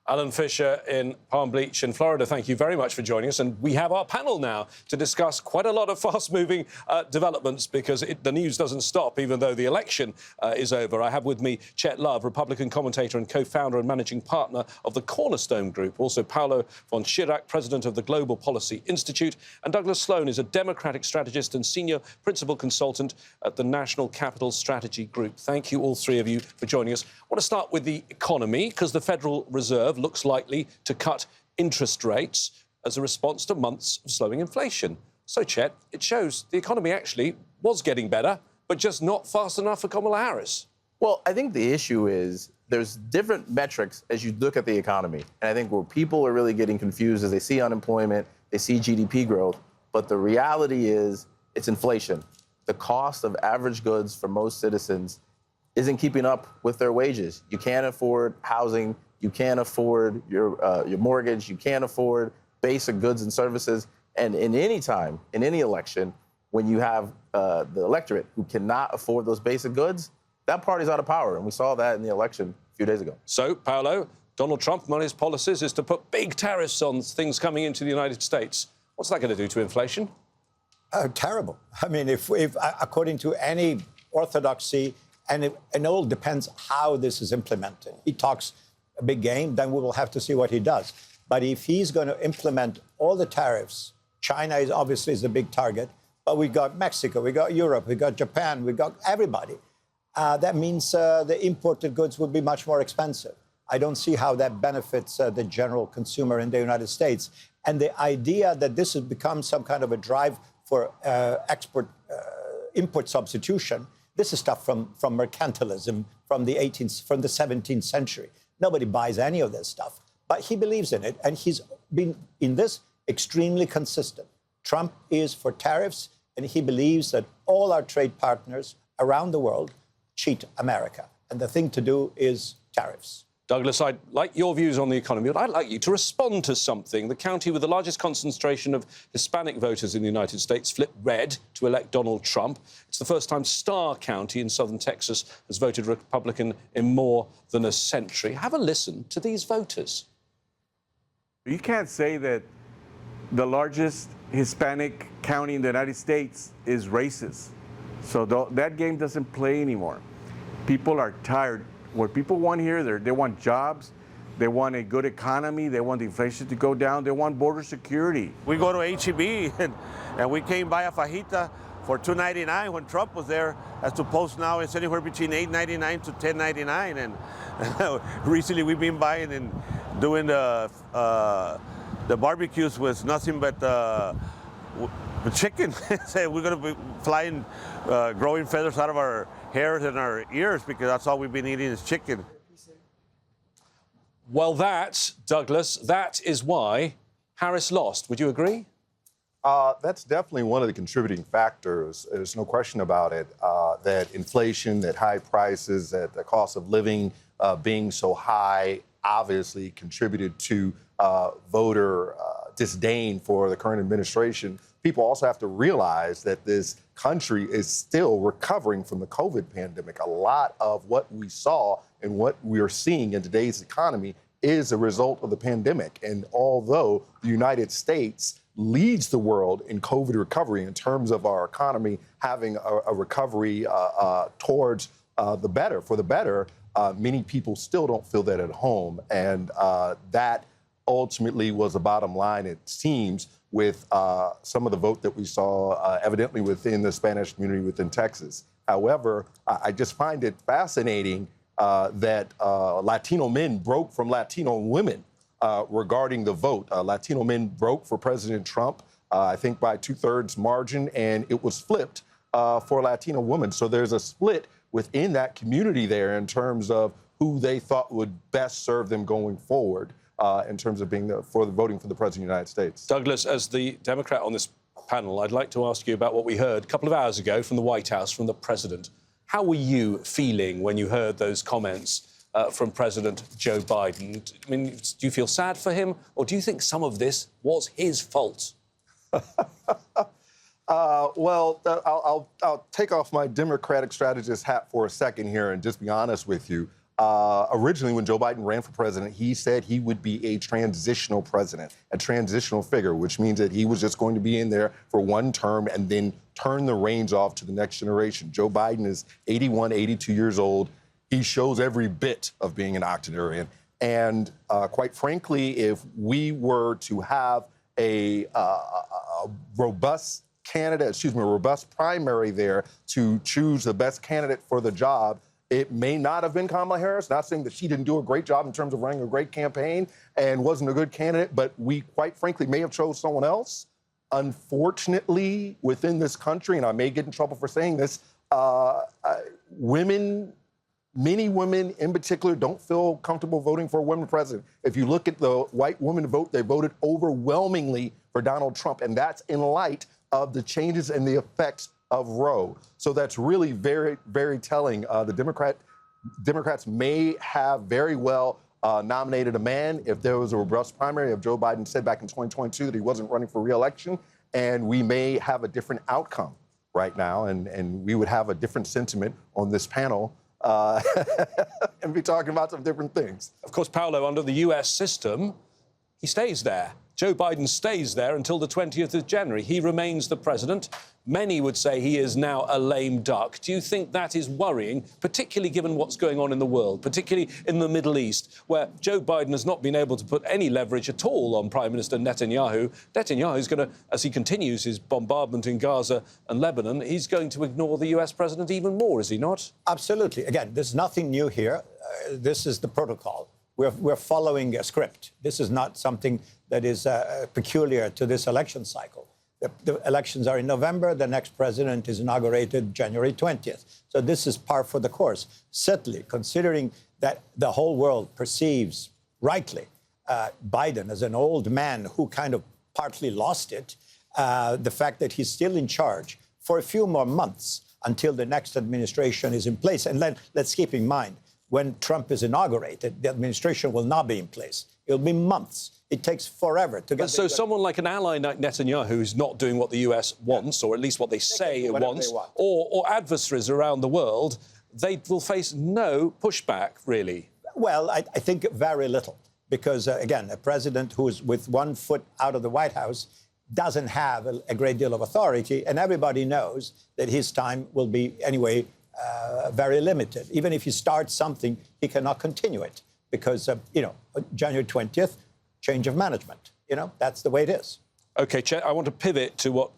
Alan Fisher in Palm Beach in Florida, thank you very much for joining us. And we have our panel now to discuss quite a lot of fast-moving developments because the news doesn't stop, even though the election is over. I have with me Chet Love, Republican commentator and co-founder and managing partner of the Cornerstone Group. Also, Paolo von Schirach, president of the Global Policy Institute. And Douglas Sloan is a Democratic strategist and senior principal consultant at the National Capital Strategy Group. Thank you, all three of you, for joining us. I want to start with the economy, because the Federal Reserve looks likely to cut interest rates as a response to months of slowing inflation. So, Chet, it shows the economy actually was getting better, but just not fast enough for Kamala Harris. Well, I think the issue is there's different metrics as you look at the economy. And I think where people are really getting confused is they see unemployment, they see GDP growth, but the reality is it's inflation. The cost of average goods for most citizens isn't keeping up with their wages. You can't afford housing. You can't afford your mortgage. You can't afford basic goods and services. And in any time, in any election, when you have the electorate who cannot afford those basic goods, that party's out of power. And we saw that in the election a few days ago. So, Paolo, Donald Trump, one of his policies is to put big tariffs on things coming into the United States. What's that going to do to inflation? Terrible. I mean, if according to any orthodoxy, and it all depends how this is implemented. He talks a big game, then we will have to see what he does. But if he's going to implement all the tariffs, China is obviously the big target, but we got Mexico, we got Europe, we got Japan, we got everybody. That means the imported goods will be much more expensive. I don't see how that benefits the general consumer in the United States. And the idea that this has become some kind of a drive for import substitution, this is stuff from mercantilism from the 17th century. Nobody buys any of this stuff, but he believes in it, and he's been in this extremely consistent. Trump is for tariffs, and he believes that all our trade partners around the world cheat America, and the thing to do is tariffs. Douglas, I'd like your views on the economy, but I'd like you to respond to something. The county with the largest concentration of Hispanic voters in the United States flipped red to elect Donald Trump. It's the first time Starr County in southern Texas has voted Republican in more than a century. Have a listen to these voters. You can't say that the largest Hispanic county in the United States is racist. So that game doesn't play anymore. People are tired. What people want here, they want jobs, they want a good economy, they want the inflation to go down, they want border security. We go to H-E-B and we came by a fajita for $2.99 when Trump was there, as opposed now it's anywhere between $8.99 to $10.99. And recently we've been buying and doing the barbecues with nothing but chicken. So we're going to be flying, growing feathers out of our hairs and our ears because that's all we've been eating is chicken. Well, Douglas, that is why Harris lost. Would you agree? That's definitely one of the contributing factors. There's no question about it, that inflation, that high prices, that the cost of living being so high obviously contributed to voter disdain for the current administration. People also have to realize that this country is still recovering from the COVID pandemic. A lot of what we saw and what we are seeing in today's economy is a result of the pandemic. And although the United States leads the world in COVID recovery in terms of our economy having a recovery towards the better, many people still don't feel that at home. And that ultimately was the bottom line, it seems, with some of the vote that we saw evidently within the Spanish community within Texas. However, I just find it fascinating that Latino men broke from Latino women regarding the vote. Latino men broke for President Trump, I think by 2/3 margin, and it was flipped for Latino women. So there's a split within that community there in terms of who they thought would best serve them going forward. In terms of being voting for the President of the United States. Douglas, as the Democrat on this panel, I'd like to ask you about what we heard a couple of hours ago from the White House, from the President. How were you feeling when you heard those comments from President Joe Biden? I mean, do you feel sad for him, or do you think some of this was his fault? Well, I'll take off my Democratic strategist hat for a second here and just be honest with you. Originally, when Joe Biden ran for president, he said he would be a transitional president, a transitional figure, which means that he was just going to be in there for one term and then turn the reins off to the next generation. Joe Biden is 81, 82 years old. He shows every bit of being an octogenarian. And quite frankly, if we were to have a robust primary there to choose the best candidate for the job, it may not have been Kamala Harris. Not saying that she didn't do a great job in terms of running a great campaign and wasn't a good candidate, but we quite frankly may have chose someone else. Unfortunately, within this country, and I may get in trouble for saying this, many women in particular don't feel comfortable voting for a woman president. If you look at the white women vote, they voted overwhelmingly for Donald Trump, and that's in light of the changes and the effects of Roe. So that's really very, very telling. The Democrats may have very well nominated a man if there was a robust primary, if Joe Biden said back in 2022 that he wasn't running for re-election, and we may have a different outcome right now, and we would have a different sentiment on this panel and be talking about some different things. Of course, Paolo, under the US system, he stays there. Joe Biden stays there until the 20th of January. He remains the president. Many would say he is now a lame duck. Do you think that is worrying, particularly given what's going on in the world, particularly in the Middle East, where Joe Biden has not been able to put any leverage at all on Prime Minister Netanyahu? Netanyahu is going to, as he continues his bombardment in Gaza and Lebanon, he's going to ignore the US president even more, is he not? Absolutely. Again, there's nothing new here. This is the protocol. We're following a script. This is not something that is peculiar to this election cycle. The elections are in November. The next president is inaugurated January 20th. So this is par for the course. Certainly, considering that the whole world perceives, rightly, Biden as an old man who kind of partly lost it, the fact that he's still in charge for a few more months until the next administration is in place. And then let's keep in mind, when Trump is inaugurated, the administration will not be in place. It'll be months. It takes forever to get... So someone like an ally like Netanyahu who's not doing what the US wants, or at least what they say it wants, or adversaries around the world, they will face no pushback, really. Well, I think very little. Because, again, a president who's with one foot out of the White House doesn't have a great deal of authority, and everybody knows that his time will be, anyway, very limited. Even if he starts something, he cannot continue it because, January 20th, change of management. That's the way it is. OK, Chair, I want to pivot to what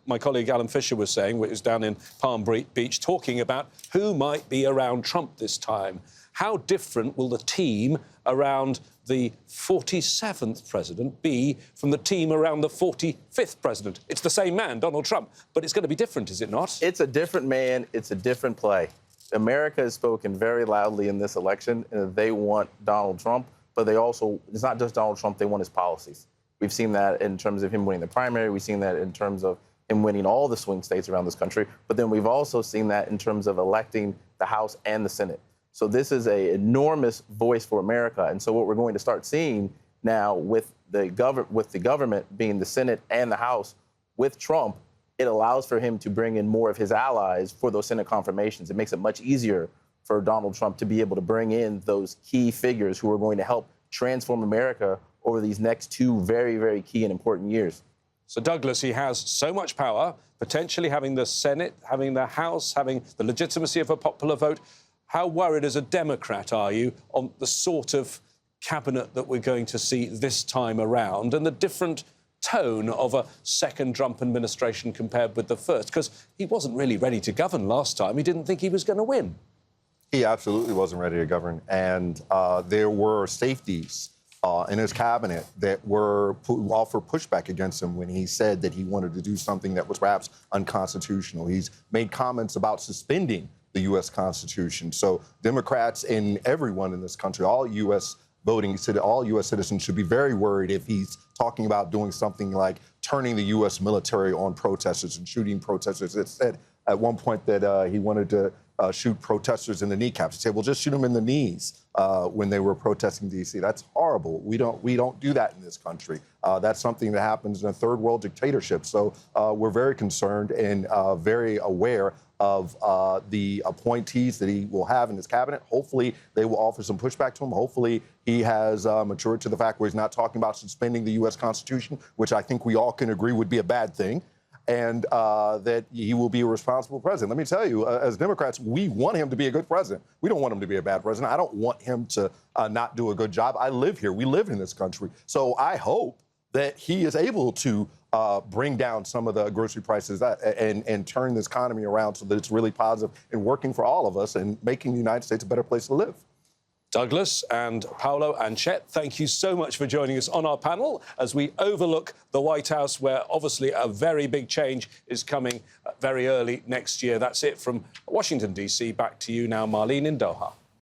my colleague Alan Fisher was saying, which is down in Palm Beach, talking about who might be around Trump this time. How different will the team around the 47th president be from the team around the 45th president? It's the same man, Donald Trump, but it's going to be different, is it not? It's a different man. It's a different play. America has spoken very loudly in this election, and they want Donald Trump, but they also, it's not just Donald Trump, they want his policies. We've seen that in terms of him winning the primary. We've seen that in terms of him winning all the swing states around this country. But then we've also seen that in terms of electing the House and the Senate. So this is an enormous voice for America. And so what we're going to start seeing now with the government being the Senate and the House with Trump, it allows for him to bring in more of his allies for those Senate confirmations. It makes it much easier for Donald Trump to be able to bring in those key figures who are going to help transform America over these next 2 very, very key and important years. So, Douglas, he has so much power, potentially having the Senate, having the House, having the legitimacy of a popular vote. How worried as a Democrat are you on the sort of cabinet that we're going to see this time around and the different tone of a second Trump administration compared with the first? Because he wasn't really ready to govern last time. He didn't think he was going to win. He absolutely wasn't ready to govern. And there were safeties in his cabinet that offered pushback against him when he said that he wanted to do something that was perhaps unconstitutional. He's made comments about suspending the U.S. Constitution. So Democrats and everyone in this country, all U.S. all U.S. citizens should be very worried if he's talking about doing something like turning the U.S. military on protesters and shooting protesters. It said at one point that he wanted to shoot protesters in the kneecaps. He'd say, well, just shoot them in the knees when they were protesting D.C. That's horrible. We don't do that in this country. That's something that happens in a third world dictatorship. So we're very concerned and very aware of the appointees that he will have in his cabinet. Hopefully, they will offer some pushback to him. Hopefully, he has matured to the fact where he's not talking about suspending the U.S. Constitution, which I think we all can agree would be a bad thing, and that he will be a responsible president. Let me tell you, as Democrats, we want him to be a good president. We don't want him to be a bad president. I don't want him to not do a good job. I live here. We live in this country. So I hope that he is able to bring down some of the grocery prices and turn this economy around so that it's really positive and working for all of us and making the United States a better place to live. Douglas and Paolo and Chet, thank you so much for joining us on our panel as we overlook the White House, where obviously a very big change is coming very early next year. That's it from Washington, D.C. Back to you now, Marlene, in Doha.